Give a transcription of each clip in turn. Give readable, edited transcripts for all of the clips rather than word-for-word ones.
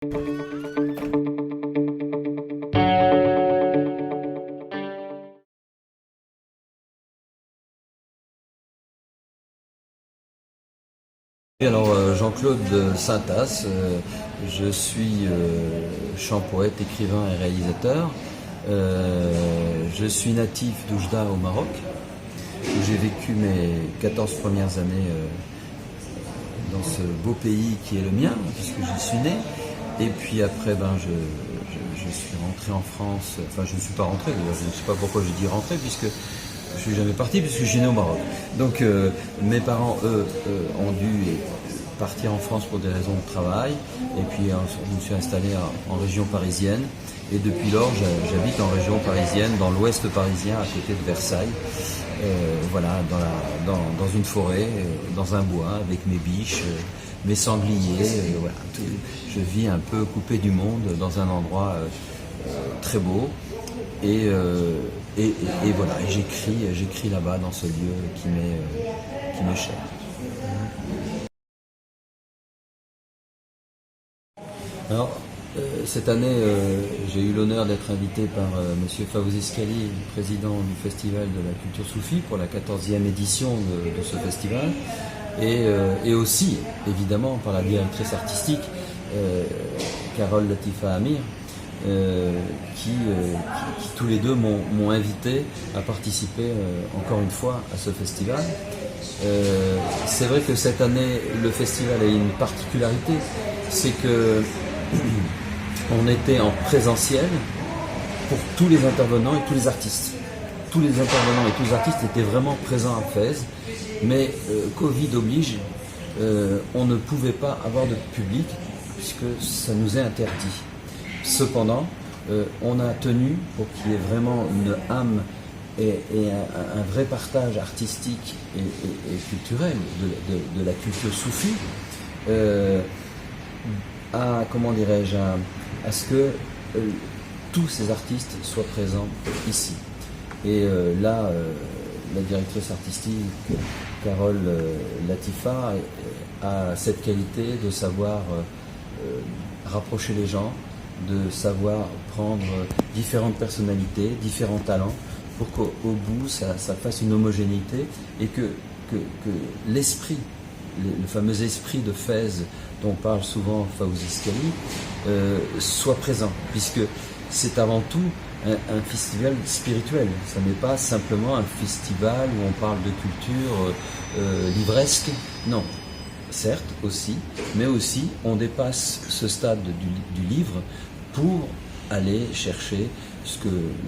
Alors Jean-Claude Saintas, je suis chant poète, écrivain et réalisateur. Je suis natif d'Oujda au Maroc, où j'ai vécu mes 14 premières années dans ce beau pays qui est le mien, puisque j'y suis né. Et puis après, je suis rentré en France, enfin je ne suis pas rentré, d'ailleurs je ne sais pas pourquoi je dis rentré, puisque je suis jamais parti, puisque je suis né au Maroc. Donc mes parents, eux, ont dû partir en France pour des raisons de travail, et puis je me suis installé en région parisienne, et depuis lors j'habite en région parisienne, dans l'ouest parisien, à côté de Versailles, voilà, dans une forêt, dans un bois, avec mes biches, mes sangliers, voilà, je vis un peu coupé du monde, dans un endroit très beau, et voilà, et j'écris là-bas, dans ce lieu qui m'est cher. Alors, cette année, j'ai eu l'honneur d'être invité par Monsieur Fawzi Skali, président du Festival de la Culture Soufie, pour la 14e édition de ce festival, et aussi, évidemment, par la directrice artistique, Carole Latifa Amir, qui tous les deux m'ont invité à participer encore une fois à ce festival. C'est vrai que cette année, le festival a une particularité, c'est que on était en présentiel pour tous les intervenants et tous les artistes. Tous les intervenants et tous les artistes étaient vraiment présents à Fès, mais Covid oblige, on ne pouvait pas avoir de public puisque ça nous est interdit. Cependant, on a tenu pour qu'il y ait vraiment une âme et un vrai partage artistique et culturel de la culture soufie, à ce que tous ces artistes soient présents ici. Et là, la directrice artistique, Carole Latifa, a cette qualité de savoir rapprocher les gens, de savoir prendre différentes personnalités, différents talents, pour qu'au bout, ça fasse une homogénéité et que l'esprit, le fameux esprit de Fès dont parle souvent Fawzi Skali, soit présent, puisque c'est avant tout un festival spirituel. Ce n'est pas simplement un festival où on parle de culture livresque, non. Certes, aussi, mais aussi on dépasse ce stade du livre pour aller chercher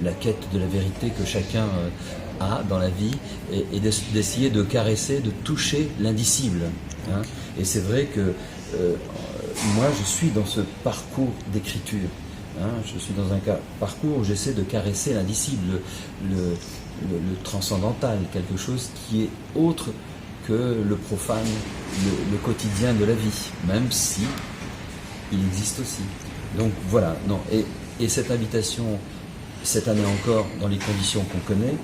la quête de la vérité que chacun a dans la vie, et d'essayer de caresser, de toucher l'indicible. Hein. Et c'est vrai que moi je suis dans ce parcours d'écriture. Hein. Je suis dans un parcours où j'essaie de caresser l'indicible, le transcendantal, quelque chose qui est autre que le profane, le quotidien de la vie, même si il existe aussi. Donc voilà, non, et cette invitation, cette année encore, dans les conditions qu'on connaît,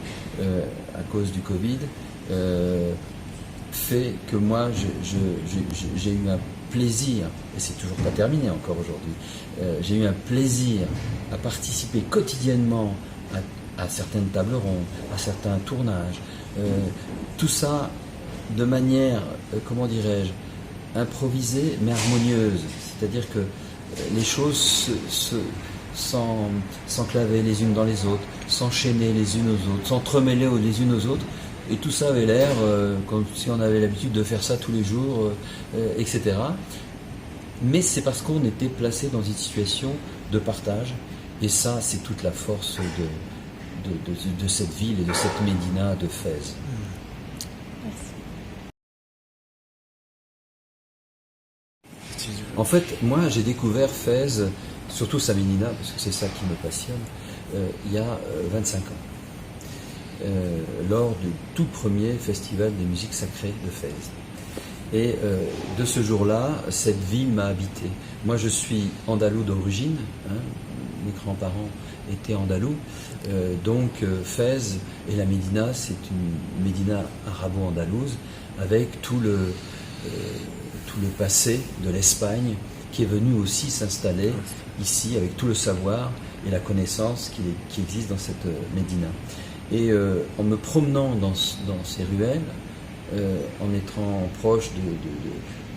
à cause du Covid, fait que moi j'ai eu un plaisir, et c'est toujours pas terminé encore aujourd'hui, j'ai eu un plaisir à participer quotidiennement à certaines tables rondes, à certains tournages, tout ça de manière, comment dirais-je, improvisée mais harmonieuse, c'est-à-dire que les choses s'enclavaient les unes dans les autres, s'enchaînaient les unes aux autres, s'entremêlaient les unes aux autres, et tout ça avait l'air comme si on avait l'habitude de faire ça tous les jours, etc. Mais c'est parce qu'on était placé dans une situation de partage, et ça c'est toute la force de cette ville et de cette médina de Fès. En fait, moi j'ai découvert Fès, surtout sa médina, parce que c'est ça qui me passionne, il y a 25 ans, lors du tout premier festival des musiques sacrées de Fès. Et de ce jour-là, cette ville m'a habité. Moi je suis andalou d'origine, hein, mes grands-parents étaient andalous, donc Fès et la médina, c'est une médina arabo-andalouse, avec tout le passé de l'Espagne qui est venu aussi s'installer ici avec tout le savoir et la connaissance qui existe dans cette médina. Et en me promenant dans ces ruelles, en étant proche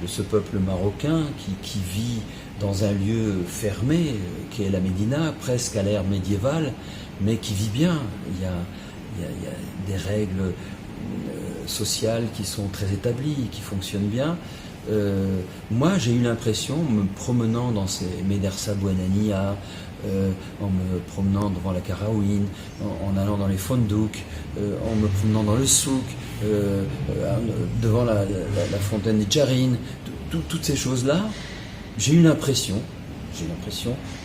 de ce peuple marocain qui vit dans un lieu fermé, qui est la Médina, presque à l'ère médiévale, mais qui vit bien. Il y a des règles sociales qui sont très établies, qui fonctionnent bien. Moi, j'ai eu l'impression, en me promenant dans ces Médersa Bouanania, en me promenant devant la Karaouine, en allant dans les Fondouks, en me promenant dans le souk, devant la fontaine des Djarines, toutes ces choses-là, j'ai l'impression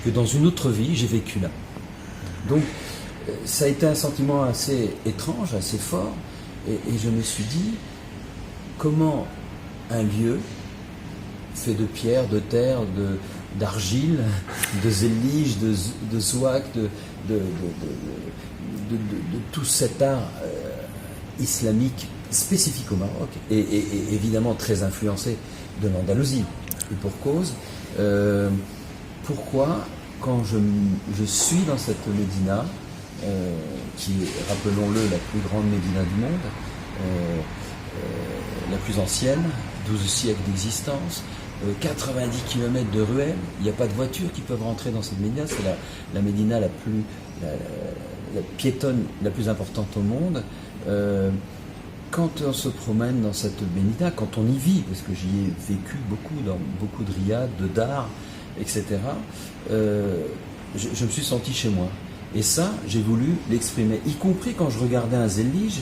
que dans une autre vie, j'ai vécu là. Donc, ça a été un sentiment assez étrange, assez fort, et je me suis dit, comment un lieu fait de pierre, de terre, d'argile, de zélige, de zouak, de tout cet art islamique spécifique au Maroc, et évidemment très influencé de l'Andalousie, et pour cause. Pourquoi, quand je suis dans cette médina, qui est, rappelons-le, la plus grande médina du monde, la plus ancienne, 12 siècles d'existence, 90 km de ruelles, il n'y a pas de voitures qui peuvent rentrer dans cette médina, c'est la médina la piétonne la plus importante au monde. Quand on se promène dans cette médina, quand on y vit, parce que j'y ai vécu beaucoup, dans beaucoup de riad, de dar, etc., je me suis senti chez moi. Et ça, j'ai voulu l'exprimer, y compris quand je regardais un zélige,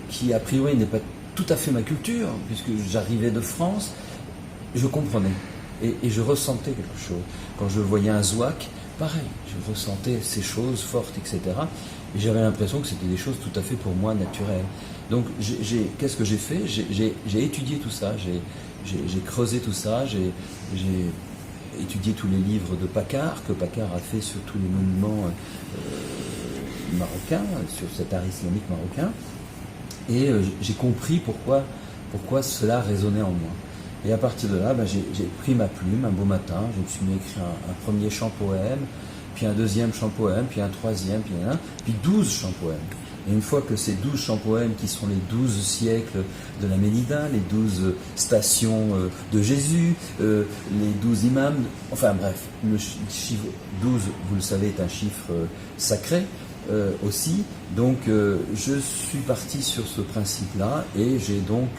qui a priori n'est pas tout à fait ma culture, puisque j'arrivais de France, je comprenais et je ressentais quelque chose. Quand je voyais un zouak, pareil, je ressentais ces choses fortes, etc. Et j'avais l'impression que c'était des choses tout à fait pour moi naturelles. Donc qu'est-ce que j'ai fait? J'ai étudié tout ça, j'ai creusé tout ça, j'ai étudié tous les livres de Paccard, que Paccard a fait sur tous les monuments marocains, sur cet art islamique marocain. Et j'ai compris pourquoi cela résonnait en moi. Et à partir de là, j'ai pris ma plume un beau matin, je me suis mis à écrire un premier chant-poème, puis un deuxième chant-poème, puis un troisième, puis 12 chants-poèmes. Et une fois que ces 12 chants-poèmes, qui sont les 12 siècles de la Médina, les 12 stations de Jésus, les 12 imams, enfin bref, le chiffre 12, vous le savez, est un chiffre sacré, aussi, donc je suis parti sur ce principe-là et j'ai donc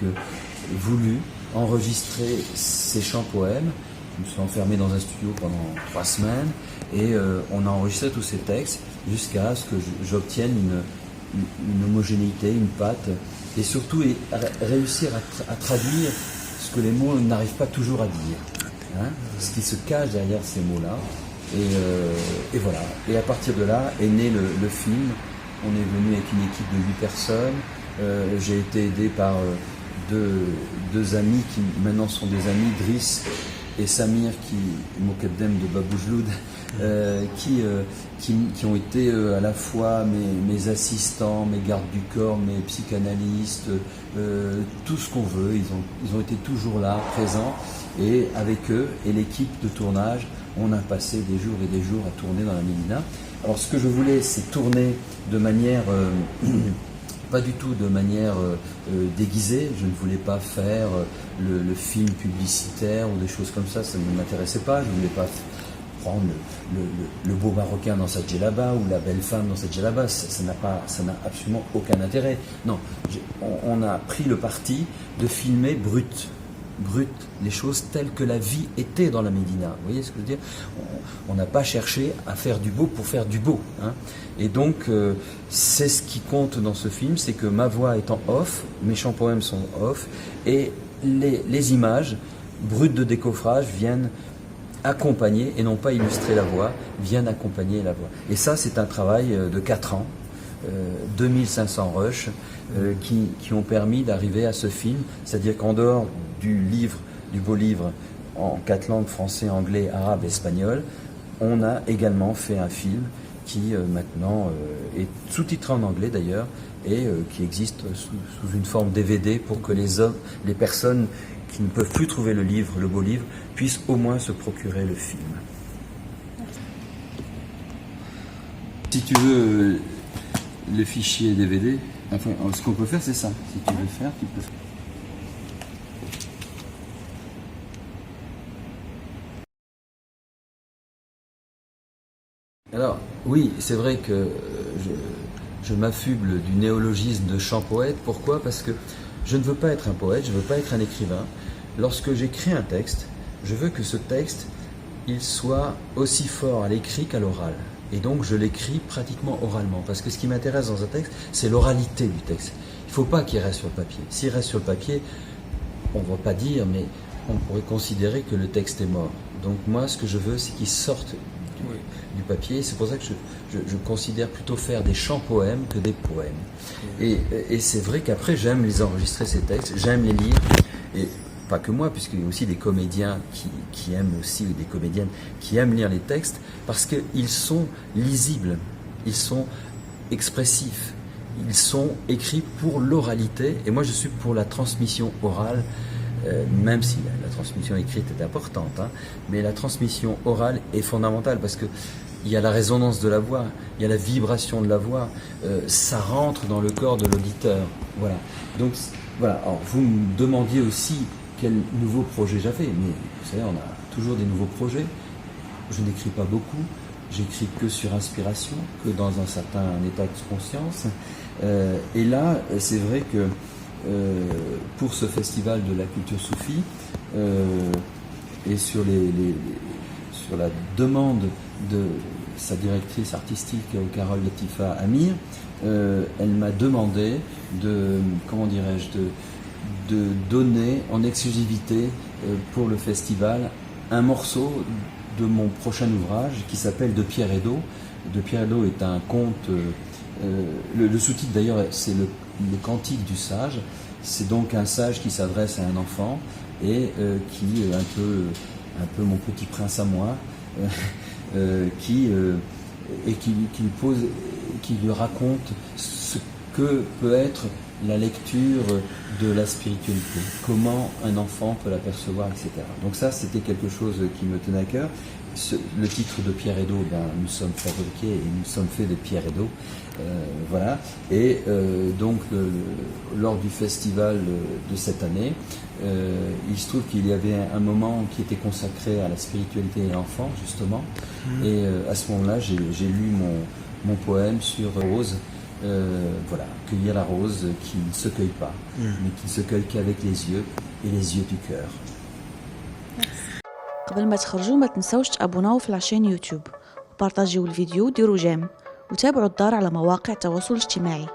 voulu enregistrer ces chants-poèmes. Je me suis enfermé dans un studio pendant 3 semaines et on a enregistré tous ces textes jusqu'à ce que j'obtienne une homogénéité, une patte et surtout réussir à traduire ce que les mots n'arrivent pas toujours à dire, hein, ce qui se cache derrière ces mots-là. Et voilà. Et à partir de là est né le film. On est venu avec une équipe de 8 personnes. J'ai été aidé par deux amis qui maintenant sont des amis, Driss et Samir, Moukadem de Baboujloud, qui ont été à la fois mes assistants, mes gardes du corps, mes psychanalystes, tout ce qu'on veut. Ils ont été toujours là, présents. Et avec eux et l'équipe de tournage, on a passé des jours et des jours à tourner dans la Médina. Alors ce que je voulais, c'est tourner de manière, pas du tout de manière déguisée. Je ne voulais pas faire le film publicitaire ou des choses comme ça ne m'intéressait pas. Je ne voulais pas prendre le beau Marocain dans sa djellaba ou la belle femme dans sa djellaba. Ça n'a absolument aucun intérêt. Non, on a pris le parti de filmer brut, les choses telles que la vie était dans la Médina. Vous voyez ce que je veux dire? On n'a pas cherché à faire du beau pour faire du beau, hein. Et donc, c'est ce qui compte dans ce film, c'est que ma voix est en off, mes chants-poèmes sont off, et les images brutes de décoffrage viennent accompagner, et non pas illustrer la voix, viennent accompagner la voix. Et ça, c'est un travail de 4 ans, 2500 rushs, qui ont permis d'arriver à ce film, c'est-à-dire qu'en dehors du beau livre en 4 langues, français, anglais, arabe, espagnol, on a également fait un film qui maintenant est sous-titré en anglais d'ailleurs et qui existe sous une forme DVD pour que les personnes qui ne peuvent plus trouver le livre, le beau livre, puissent au moins se procurer le film. Si tu veux le fichier DVD, enfin, ce qu'on peut faire, c'est ça. Si tu veux le faire, tu peux faire. Alors, oui, c'est vrai que je m'affuble du néologisme de chant poète. Pourquoi? Parce que je ne veux pas être un poète, je ne veux pas être un écrivain. Lorsque j'écris un texte, je veux que ce texte, il soit aussi fort à l'écrit qu'à l'oral. Et donc, je l'écris pratiquement oralement. Parce que ce qui m'intéresse dans un texte, c'est l'oralité du texte. Il ne faut pas qu'il reste sur le papier. S'il reste sur le papier, on ne va pas dire, mais on pourrait considérer que le texte est mort. Donc moi, ce que je veux, c'est qu'il sorte du papier. C'est pour ça que je considère plutôt faire des chants-poèmes que des poèmes. Et c'est vrai qu'après, j'aime les enregistrer, ces textes, j'aime les lire. Et pas que moi, puisqu'il y a aussi des comédiens qui aiment aussi, ou des comédiennes qui aiment lire les textes, parce qu'ils sont lisibles, ils sont expressifs, ils sont écrits pour l'oralité, et moi je suis pour la transmission orale, même si la transmission écrite est importante, hein, mais la transmission orale est fondamentale, parce que il y a la résonance de la voix, il y a la vibration de la voix, ça rentre dans le corps de l'auditeur. Voilà. Donc voilà. Alors vous me demandiez aussi quel nouveau projet j'avais, mais vous savez, on a toujours des nouveaux projets. Je n'écris pas beaucoup, j'écris que sur inspiration, que dans un certain état de conscience. Et là, c'est vrai que pour ce festival de la culture soufie, et sur la demande de sa directrice artistique Carole Latifa Amir, elle m'a demandé de donner en exclusivité pour le festival un morceau de mon prochain ouvrage qui s'appelle De pierre et d'eau. De pierre et d'eau est un conte, le sous-titre d'ailleurs c'est le cantique du sage. C'est donc un sage qui s'adresse à un enfant et qui est un peu mon petit prince à moi, qui lui raconte ce que peut être la lecture de la spiritualité, comment un enfant peut l'apercevoir, etc. Donc ça, c'était quelque chose qui me tenait à cœur. Le titre de Pierre et d'eau, nous sommes fabriqués et nous sommes faits de pierre et d'eau. Voilà. Et donc, lors du festival de cette année, il se trouve qu'il y avait un moment qui était consacré à la spiritualité et l'enfant, justement. Et à ce moment-là, j'ai lu mon poème sur Rose. Voilà, cueillir la rose qui ne se cueille pas, mais qui ne se cueille qu'avec les yeux et les yeux du cœur. قبل ما تخرجوا ما تنسوش تابوناو في العشان يوتيوب وبارطاجيو الفيديو وديروا جيم وتابعوا الدار على مواقع التواصل الاجتماعي.